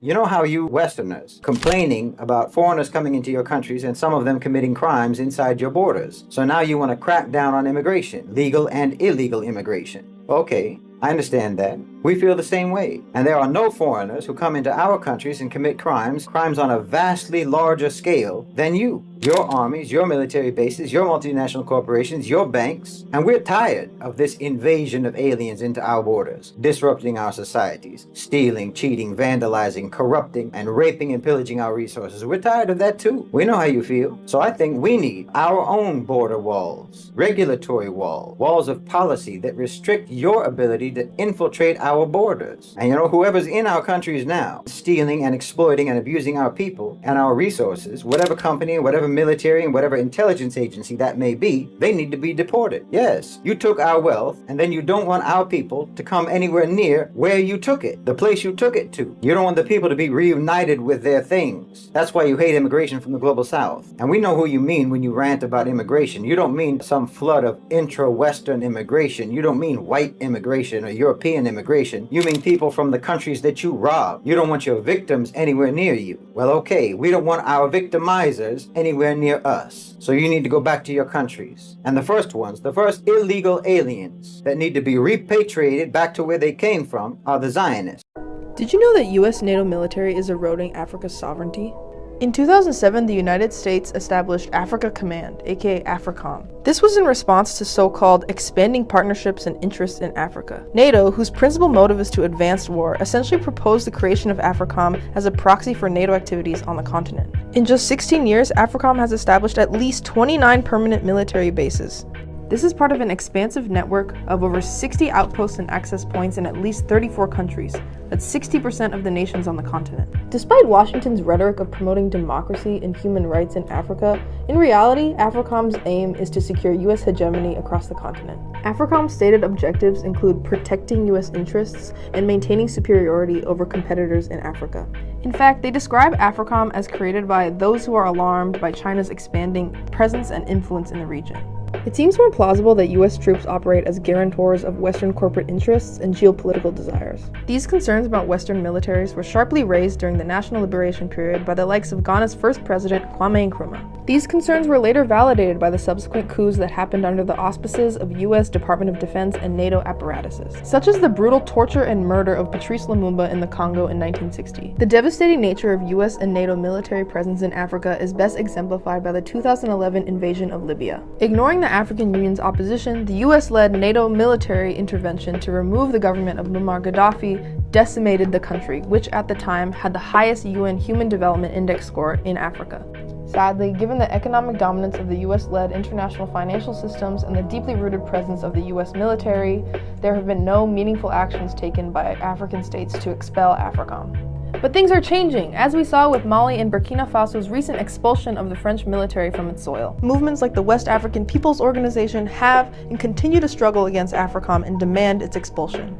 You know how you Westerners complaining about foreigners coming into your countries and some of them committing crimes inside your borders. So now you want to crack down on immigration, legal and illegal immigration. Okay, I understand that. We feel the same way. And there are no foreigners who come into our countries and commit crimes on a vastly larger scale than you. Your armies, your military bases, your multinational corporations, your banks. And we're tired of this invasion of aliens into our borders, disrupting our societies, stealing, cheating, vandalizing, corrupting, and raping and pillaging our resources. We're tired of that too. We know how you feel. So I think we need our own border walls, regulatory walls of policy that restrict your ability to infiltrate our borders. And whoever's in our countries now, stealing and exploiting and abusing our people and our resources, whatever company, whatever military, and whatever intelligence agency that may be, they need to be deported. Yes, you took our wealth, and then you don't want our people to come anywhere near where you took it, the place you took it to. You don't want the people to be reunited with their things. That's why you hate immigration from the global south. And we know who you mean when you rant about immigration. You don't mean some flood of intra-Western immigration. You don't mean white immigration or European immigration. You mean people from the countries that you robbed. You don't want your victims anywhere near you. Well, okay, we don't want our victimizers anywhere near us. So you need to go back to your countries. And the first illegal aliens that need to be repatriated back to where they came from are the Zionists. Did you know that U.S. NATO military is eroding Africa's sovereignty? In 2007, the United States established Africa Command, aka AFRICOM. This was in response to so-called expanding partnerships and interests in Africa. NATO, whose principal motive is to advance war, essentially proposed the creation of AFRICOM as a proxy for NATO activities on the continent. In just 16 years, AFRICOM has established at least 29 permanent military bases. This is part of an expansive network of over 60 outposts and access points in at least 34 countries. That's 60% of the nations on the continent. Despite Washington's rhetoric of promoting democracy and human rights in Africa, in reality, AFRICOM's aim is to secure U.S. hegemony across the continent. AFRICOM's stated objectives include protecting U.S. interests and maintaining superiority over competitors in Africa. In fact, they describe AFRICOM as created by those who are alarmed by China's expanding presence and influence in the region. It seems more plausible that U.S. troops operate as guarantors of Western corporate interests and geopolitical desires. These concerns about Western militaries were sharply raised during the National Liberation period by the likes of Ghana's first president, Kwame Nkrumah. These concerns were later validated by the subsequent coups that happened under the auspices of U.S. Department of Defense and NATO apparatuses, such as the brutal torture and murder of Patrice Lumumba in the Congo in 1960. The devastating nature of U.S. and NATO military presence in Africa is best exemplified by the 2011 invasion of Libya. Ignoring the African Union's opposition, the US-led NATO military intervention to remove the government of Muammar Gaddafi decimated the country, which at the time had the highest UN Human Development Index score in Africa. Sadly, given the economic dominance of the US-led international financial systems and the deeply rooted presence of the US military, there have been no meaningful actions taken by African states to expel AFRICOM. But things are changing, as we saw with Mali and Burkina Faso's recent expulsion of the French military from its soil. Movements like the West African People's Organization have and continue to struggle against AFRICOM and demand its expulsion.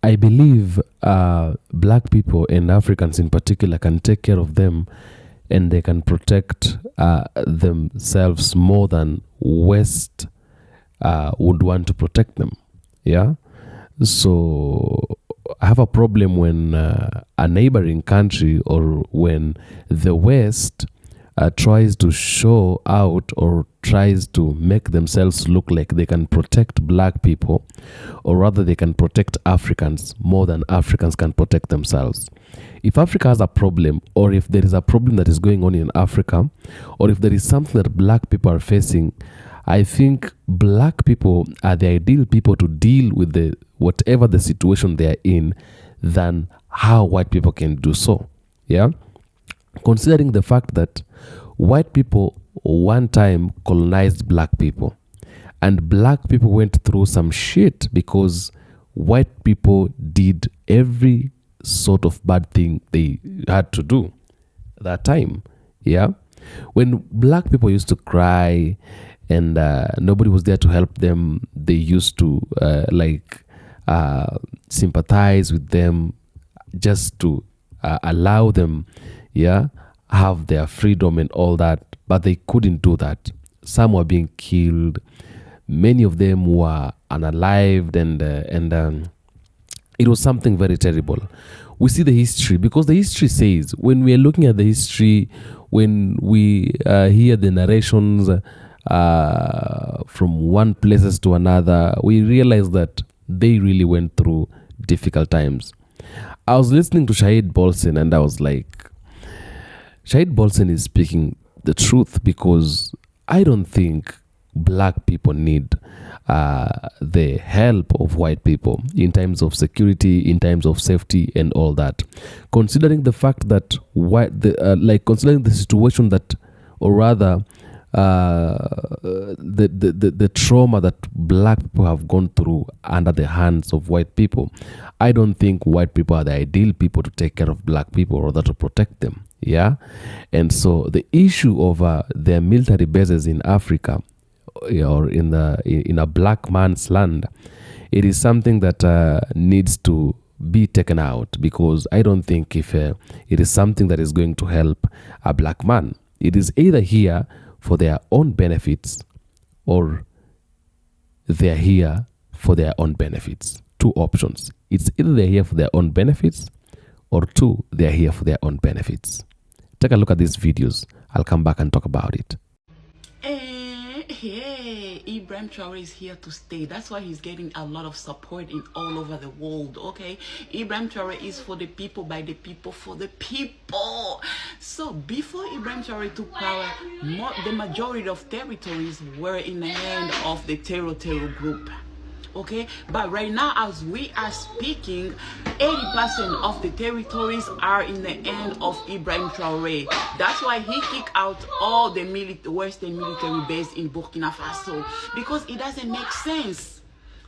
I believe black people and Africans in particular can take care of them, and they can protect themselves more than West would want to protect them. Yeah? So I have a problem when a neighboring country or when the West tries to show out or tries to make themselves look like they can protect black people, or rather they can protect Africans more than Africans can protect themselves. If Africa has a problem, or if there is a problem that is going on in Africa, or if there is something that black people are facing, I think black people are the ideal people to deal with whatever the situation they are in than how white people can do so. Yeah? Considering the fact that white people one time colonized black people, and black people went through some shit because white people did every sort of bad thing they had to do that time. Yeah? When black people used to cry and nobody was there to help them, they used to sympathize with them just to allow them, have their freedom and all that. But they couldn't do that. Some were being killed. Many of them were unalived, and It was something very terrible. We see the history, because the history says, when we are looking at the history, when we hear the narrations from one places to another, we realize that they really went through difficult times. I was listening to Shahid BOLSEN and I was like, Shahid BOLSEN is speaking the truth, because I don't think black people need the help of white people in terms of security, in terms of safety and all that. Considering the fact that considering the situation that, or rather the trauma that black people have gone through under the hands of white people, I don't think white people are the ideal people to take care of black people or rather to protect them. Yeah. And so the issue of their military bases in Africa, or in a black man's land, it is something that needs to be taken out, because I don't think if it is something that is going to help a black man. It is either here for their own benefits or they're here for their own benefits. Two options. It's either they're here for their own benefits, or two, they're here for their own benefits. Take a look at these videos. I'll come back and talk about it. Hey, Ibrahim Traore is here to stay. That's why he's getting a lot of support in all over the world. Okay, Ibrahim Traore is for the people, by the people, for the people. So before Ibrahim Traore took power, the majority of territories were in the hand of the terror group. Okay, but right now as we are speaking, 80% of the territories are in the hand of Ibrahim Traore. That's why he kicked out all the Western military base in Burkina Faso, because it doesn't make sense.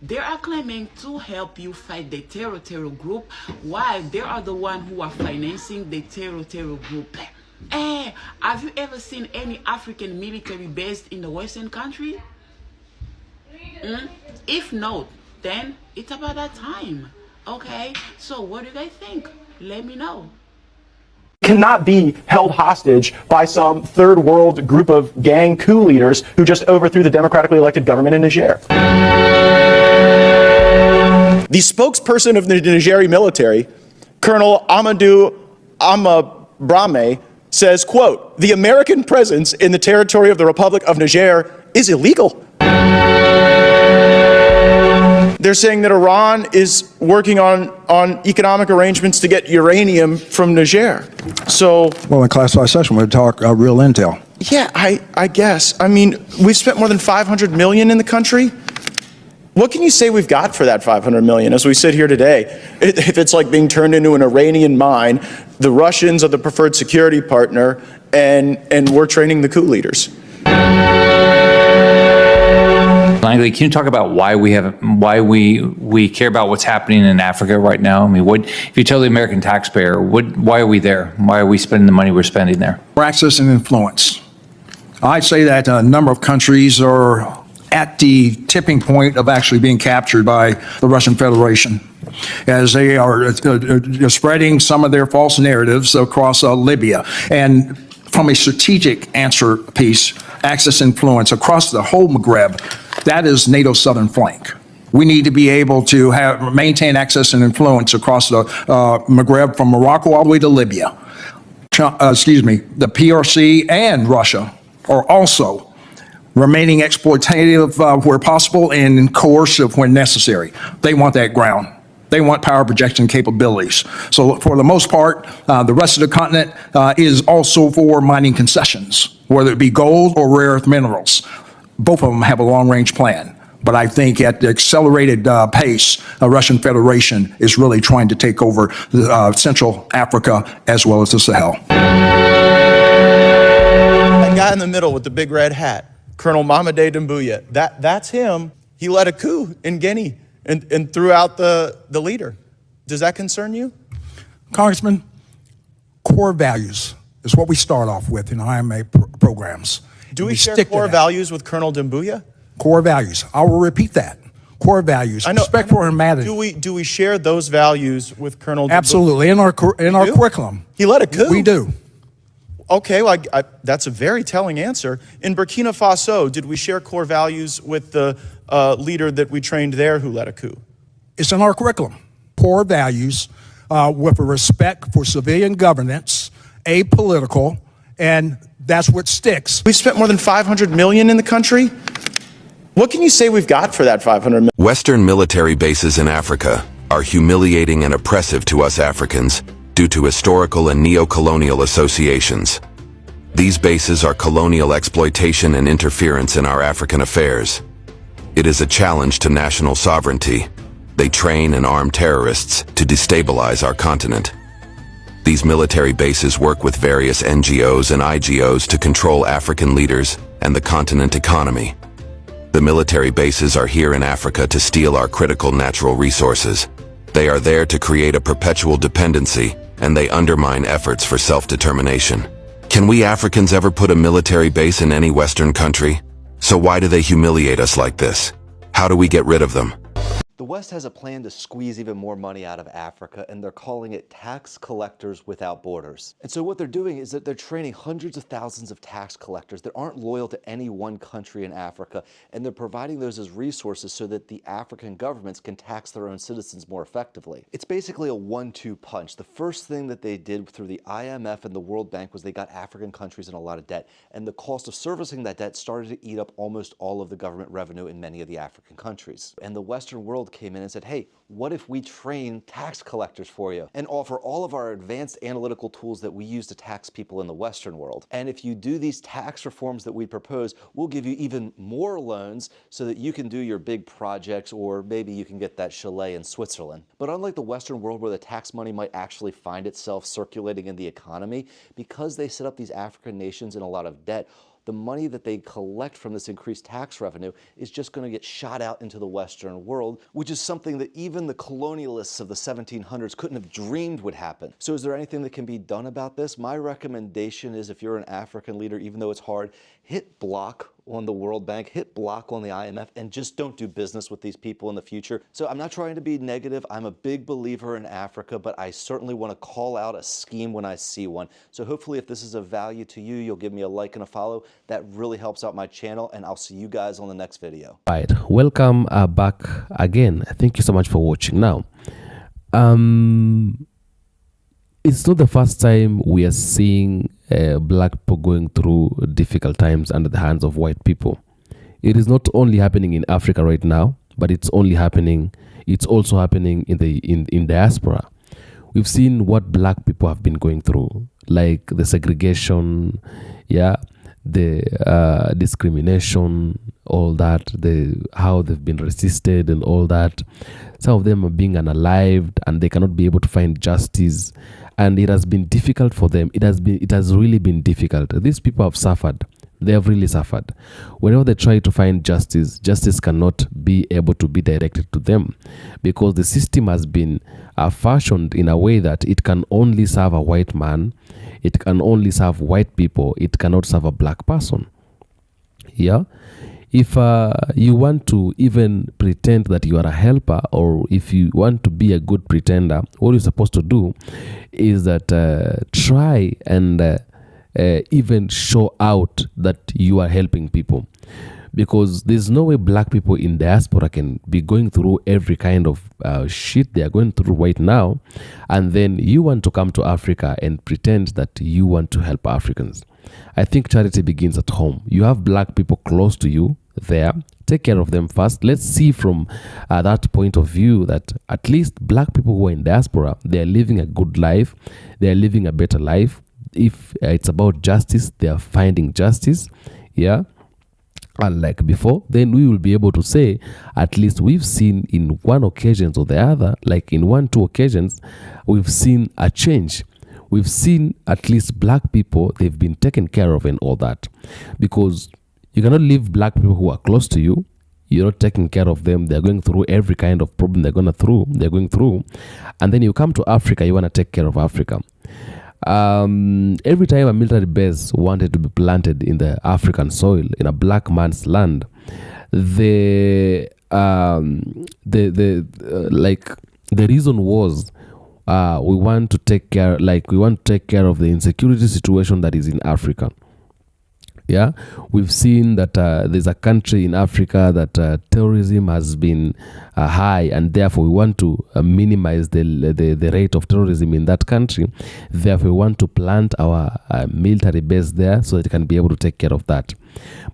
They are claiming to help you fight the terror group, while they are the ones who are financing the terror group. Have you ever seen any African military based in the Western country? If not, then it's about that time. Okay, so what do they think? Let me know. Cannot be held hostage by some third world group of gang coup leaders who just overthrew the democratically elected government in Niger. The spokesperson of the Nigeri military, Colonel Amadou Amabrame, says, quote, "The American presence in the territory of the Republic of Niger is illegal." They're saying that Iran is working on economic arrangements to get uranium from Niger. So, well, in classified session, we'll talk real intel. Yeah, I guess. I mean, we've spent more than $500 million in the country. What can you say we've got for that $500 million as we sit here today? If it's like being turned into an Iranian mine, the Russians are the preferred security partner, and we're training the coup leaders. Langley, can you talk about why we care about what's happening in Africa right now? I mean, if you tell the American taxpayer, why are we there? Why are we spending the money we're spending there? Access and influence. I'd say that a number of countries are at the tipping point of actually being captured by the Russian Federation, as they are spreading some of their false narratives across Libya. And from a strategic answer piece, access influence across the whole Maghreb, that is NATO's southern flank. We need to be able to maintain access and influence across the Maghreb, from Morocco all the way to Libya. The PRC and Russia are also remaining exploitative where possible and coercive when necessary. They want that ground. They want power projection capabilities. So for the most part, the rest of the continent is also for mining concessions, whether it be gold or rare earth minerals. Both of them have a long-range plan. But I think at the accelerated pace, the Russian Federation is really trying to take over Central Africa as well as the Sahel. That guy in the middle with the big red hat, Colonel Mamadi Doumbouya, that's him. He led a coup in Guinea and threw out the leader. Does that concern you? Congressman, core values is what we start off with in IMA programs. Do we share core values with Colonel Doumbouya? Core values. I will repeat that. Core values. Respect for humanity. Do we share those values with Colonel Doumbouya? Absolutely. In our curriculum. He led a coup. We do. Okay, well, that's a very telling answer. In Burkina Faso, did we share core values with the leader that we trained there who led a coup? It's in our curriculum. core values with a respect for civilian governance, apolitical, and that's what sticks. We've spent more than $500 million in the country. What can you say we've got for that $500 million? Western military bases in Africa are humiliating and oppressive to us Africans due to historical and neo-colonial associations. These bases are colonial exploitation and interference in our African affairs. It is a challenge to national sovereignty. They train and arm terrorists to destabilize our continent. These military bases work with various NGOs and IGOs to control African leaders and the continent economy. The military bases are here in Africa to steal our critical natural resources. They are there to create a perpetual dependency, and they undermine efforts for self-determination. Can we Africans ever put a military base in any Western country? So why do they humiliate us like this? How do we get rid of them? The West has a plan to squeeze even more money out of Africa, and they're calling it tax collectors without borders. And so what they're doing is that they're training hundreds of thousands of tax collectors that aren't loyal to any one country in Africa, and they're providing those as resources so that the African governments can tax their own citizens more effectively. It's basically a 1-2 punch. The first thing that they did through the IMF and the World Bank was they got African countries in a lot of debt, and the cost of servicing that debt started to eat up almost all of the government revenue in many of the African countries. And the Western world came in and said, hey, what if we train tax collectors for you and offer all of our advanced analytical tools that we use to tax people in the Western world? And if you do these tax reforms that we propose, we'll give you even more loans so that you can do your big projects, or maybe you can get that chalet in Switzerland. But unlike the Western world where the tax money might actually find itself circulating in the economy, because they set up these African nations in a lot of debt, the money that they collect from this increased tax revenue is just going to get shot out into the Western world, which is something that even the colonialists of the 1700s couldn't have dreamed would happen. So is there anything that can be done about this? My recommendation is, if you're an African leader, even though it's hard, hit block on the World Bank, hit block on the IMF, and just don't do business with these people in the future. So I'm not trying to be negative. I'm a big believer in Africa, but I certainly want to call out a scheme when I see one. So hopefully if this is of value to you, you'll give me a like and a follow. That really helps out my channel, and I'll see you guys on the next video. Right, welcome back again. Thank you so much for watching. Now, it's not the first time we are seeing black people going through difficult times under the hands of white people. It is not only happening in Africa right now, but it's also happening in diaspora. We've seen what black people have been going through, like the segregation, the discrimination, all that, how they've been resisted and all that. Some of them are being unalived and they cannot be able to find justice, and it has been difficult for them. It has really been difficult. These people have suffered. They have really suffered. Whenever they try to find justice, justice cannot be able to be directed to them, because the system has been fashioned in a way that it can only serve a white man, it can only serve white people, it cannot serve a black person. Yeah? If you want to even pretend that you are a helper, or if you want to be a good pretender, what you're supposed to do is that try and even show out that you are helping people, because there's no way black people in diaspora can be going through every kind of shit they are going through right now, and then you want to come to Africa and pretend that you want to help Africans. I think charity begins at home. You have black people close to you there, take care of them first. Let's see from that point of view that at least black people who are in diaspora, they are living a good life, they are living a better life. If it's about justice, they are finding justice, unlike before. Then we will be able to say, at least we've seen in one occasion or the other, like in 1-2 occasions, we've seen a change. We've seen at least black people, they've been taken care of and all that. Because you cannot leave black people who are close to you. You're not taking care of them. They're going through every kind of problem they're going through. And then you come to Africa, you want to take care of Africa. Every time a military base wanted to be planted in the African soil, in a black man's land, the reason was we want to take care of the insecurity situation that is in Africa. Yeah, we've seen that there's a country in Africa that terrorism has been high, and therefore we want to minimize the rate of terrorism in that country. Therefore, we want to plant our military base there so that it can be able to take care of that.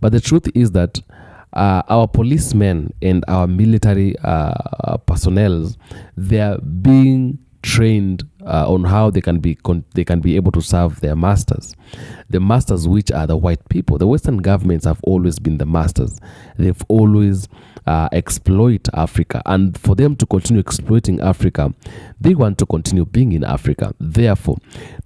But the truth is that our policemen and our military personnel, they are being trained on how they can be able to serve their masters, the masters which are the white people. The Western governments have always been the masters. They've always exploit Africa, and for them to continue exploiting Africa, they want to continue being in Africa. Therefore,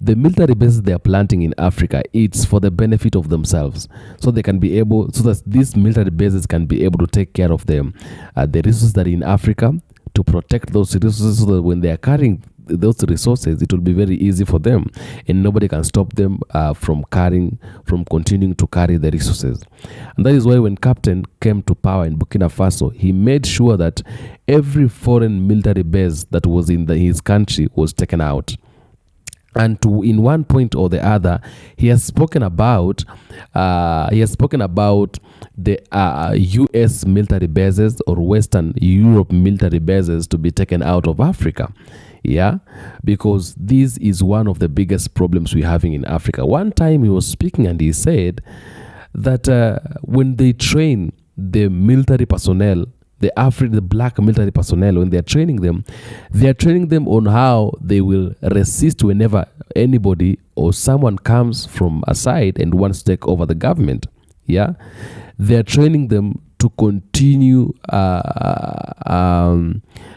the military bases they are planting in Africa, it's for the benefit of themselves, so they can be able, so that these military bases can be able to take care of them, the resources that are in Africa, to protect those resources, so that when they are carrying those resources, it will be very easy for them, and nobody can stop them from continuing to carry the resources. And that is why when Captain came to power in Burkina Faso, he made sure that every foreign military base that was in his country was taken out. And in one point or the other, he has spoken about the U.S. military bases or Western Europe military bases to be taken out of Africa. Yeah, because this is one of the biggest problems we're having in Africa. One time he was speaking and he said that when they train the military personnel, the black military personnel, when they're training them on how they will resist whenever anybody or someone comes from a side and wants to take over the government. Yeah, they're training them to continue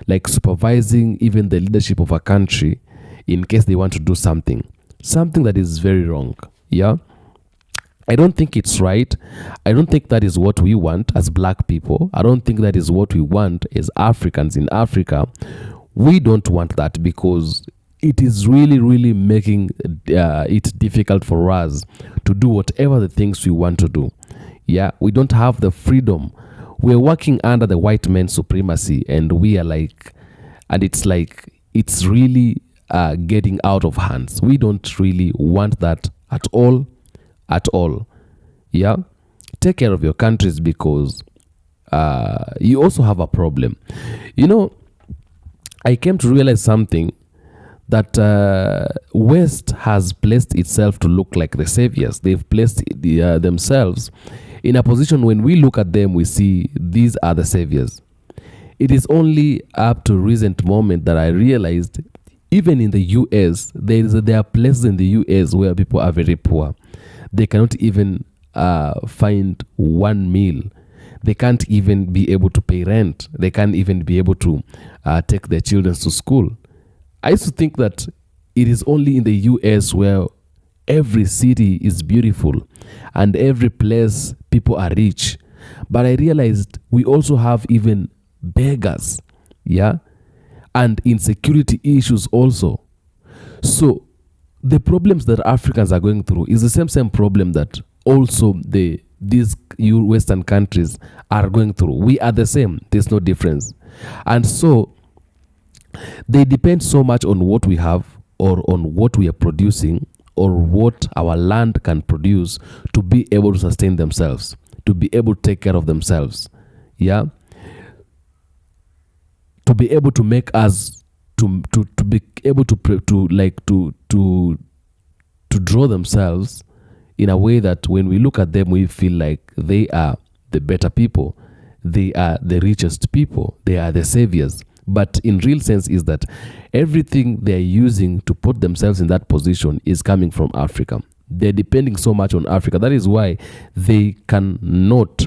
like supervising even the leadership of a country in case they want to do something that is very wrong. Yeah, I don't think it's right. I don't think that is what we want as black people. I don't think that is what we want as Africans in Africa. We don't want that, because it is really, really making it difficult for us to do whatever the things we want to do. Yeah, we don't have the freedom. We're working under the white man's supremacy, and we are like, and it's like, it's really getting out of hands. We don't really want that at all. Yeah, take care of your countries, because you also have a problem. You know, I came to realize something, that West has placed itself to look like the saviors. They've placed themselves in a position, when we look at them, we see these are the saviors. It is only up to recent moment that I realized, even in the US, there are places in the US where people are very poor. They cannot even find one meal. They can't even be able to pay rent. They can't even be able to take their children to school. I used to think that it is only in the US where every city is beautiful and every place people are rich. But I realized we also have even beggars, yeah, and insecurity issues also. So the problems that Africans are going through is the same problem that also these Western countries are going through. We are the same. There's no difference. And so they depend so much on what we have, or on what we are producing, or what our land can produce, to be able to sustain themselves, to be able to take care of themselves. Yeah, to be able to make us to be able to draw themselves in a way that when we look at them, we feel like they are the better people, they are the richest people, they are the saviors. But in real sense is that everything they are using to put themselves in that position is coming from Africa. They're depending so much on Africa. That is why they cannot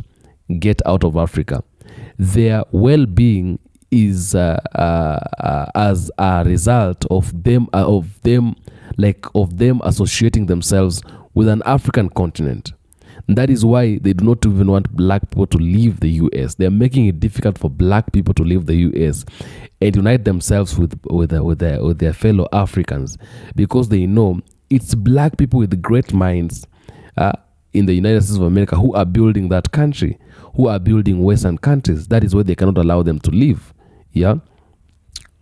get out of Africa. Their well-being is as a result of them associating themselves with an African continent. That is why they do not even want black people to leave the US. They are making it difficult for black people to leave the US and unite themselves with their fellow Africans, because they know it's black people with great minds in the United States of America who are building that country, who are building Western countries. That is why they cannot allow them to leave. Yeah.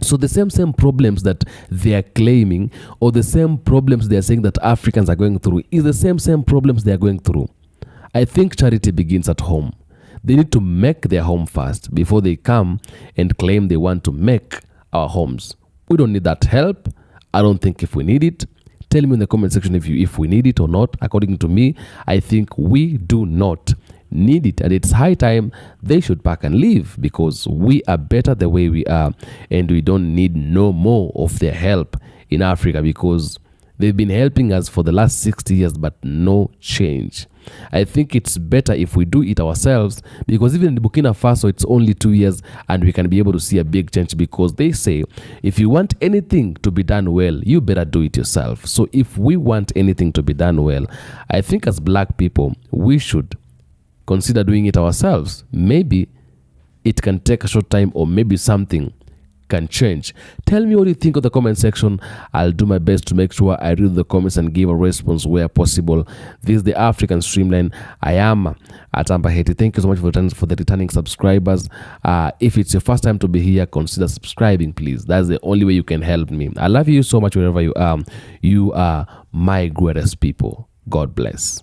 So the same problems that they are claiming, or the same problems they are saying that Africans are going through, is the same problems they are going through. I think charity begins at home. They need to make their home first before they come and claim they want to make our homes. We don't need that help. I don't think if we need it. Tell me in the comment section if we need it or not. According to me, I think we do not need it, and it's high time they should pack and leave, because we are better the way we are, and we don't need no more of their help in Africa, because they've been helping us for the last 60 years, but no change. I think it's better if we do it ourselves, because even in Burkina Faso, it's only 2 years and we can be able to see a big change, because they say if you want anything to be done well, you better do it yourself. So if we want anything to be done well, I think as black people, we should consider doing it ourselves. Maybe it can take a short time, or maybe something can change. Tell me what you think of the comment section. I'll do my best to make sure I read the comments and give a response where possible. This is the African Streamline. I am at Haiti. Thank you so much for the returning subscribers. If it's your first time to be here, consider subscribing, please. That's the only way you can help me. I love you so much wherever you are. You are my greatest people. God bless.